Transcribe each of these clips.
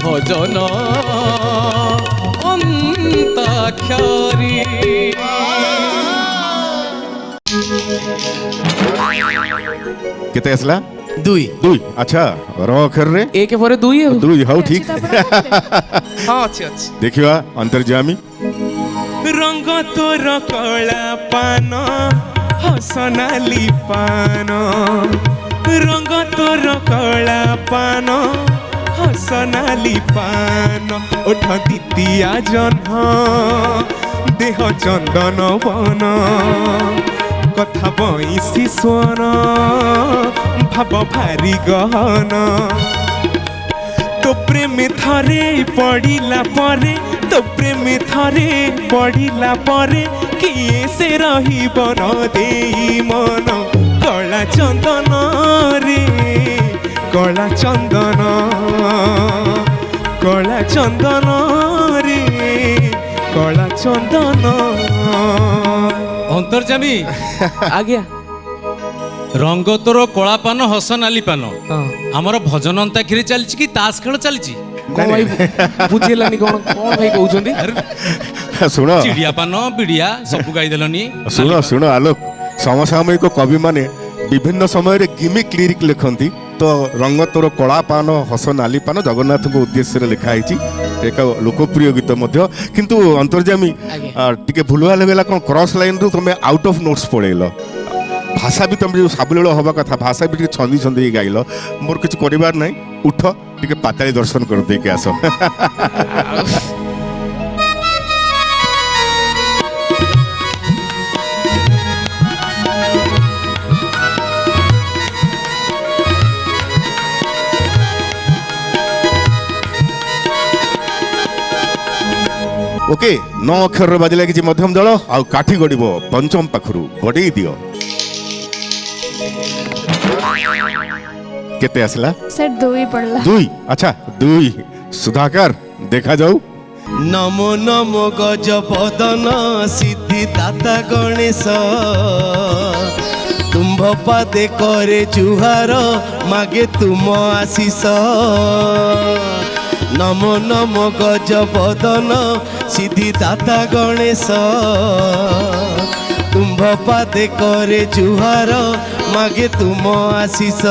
ভজন অন্তাক্ষরী। কেতে আসলা? দুই। দুই। আচ্ছা র অক্ষরে একে পরে দুই দুই হও ঠিক। হ্যাঁ আছে আছে। দেখিবা অন্তর্যামী। রঙ্গ তোর কলা পান হসনালি পান, রঙ্গ তোর কলা পান হসনালি পান, ওঠ দ্বিতীয়া জহ্ন দেহ চন্দন বন, কথা বইসি স্বর ভাব ভারি গহন। তো প্রেমে থরে পড়িলা পরে, তো প্রেমে থরে পড়িলা পরে, কিয়ে সে রহিব ন দেই মন। কলা চন্দন রে কলা চন্দন, কলা চন্দন রে কলা চন্দন। অন্তর্যামী আজ্ঞା। রঙ্গ তোর কলা পান হস নালি পান, আমার ভজন অন্তাক্ষরী চালিছি কি তাস খেল চালিছি? ভাই বুঝিলানি কোন কোন ভাই কହୁଛନ୍ତି? শুণ চিড়িয়া পান বিড়িয়া সবু গাই দেলনি। শুণ শুণ আলোক, সমসাময়িক কবি মানে বিভিন্ন সময়ের গিমিক লিরিক লেখନ୍ତି। তো রঙ্গ তোর কলা পান হস নালি পান জগন্নাথଙ୍କ উদ্দেশ্যে লেখা হয়েছি, এক লোকপ্রিয় গীত মধ্য। কিন্তু অন্তর্যামী টিকে ভুলভাল হয়ে কোন ক্রস লাইন রু তুমি আউট অফ নোটস পড়েইল। ভাষা বি তুমি সাবলীଳ হবা কথা, ভাষা বি টিকে ছন্দি ছন্দি গাইল। মোর কিছু করিবার নাই, উঠ টিকে পাতাଳି দর্শন করে ଦେଇକି আস। ওকে 9 অক্ষর বাজিলে কিছু মধ্যম দল আর কাঠি গড়িব পঞ্চম পাখরু গড়েই দিও। কেতে আসলা? স্যার দুই পড়লা। দুই। আচ্ছা দুই। সুধাকর দেখা যাও। নমো নমো গজ পদন সিদ্ধি দাতা গণেশ, তুম্ভ পাদে করে জুহার মাগে তুম আশিস। নমো নমো গজ পদন সিদ্ধি দাতা গণেশ, তুম্ভ পাদে করে জুহার মাগে তুম আশিস।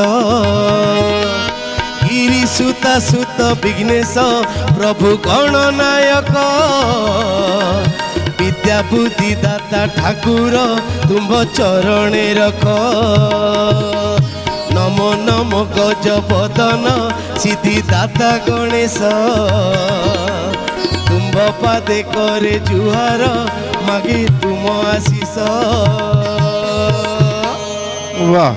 গিরি সুতা সুত বিঘ্নেশ প্রভু গণনায়ক, বিদ্যা বুদ্ধি দাতা ঠাকুর তুম্ভ চরণে রখ। নমো নমো গজ পদন সিদ্ধি দাতা গণেশ, তুম্ভ পাদে করে জুহার মাগে তুম আশিস। বাহ,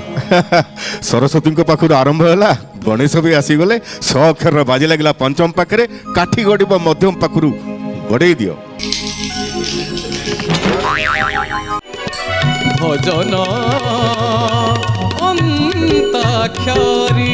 ସରସ୍ୱତୀଙ୍କ ପାଖରୁ ଆରମ୍ଭ ହେଲା, ଗଣେଶ ବି ଆସିଗଲେ। 6 ଅକ୍ଷର ବାଜି ଲାଗିଲା ପଞ୍ଚମ ପାଖରେ, କାଠି ଗଡ଼ିବ ମଧ୍ୟମ ପାଖରୁ ଗଡ଼େଇ ଦିଅ। ভজন অন্তাক্ষরী।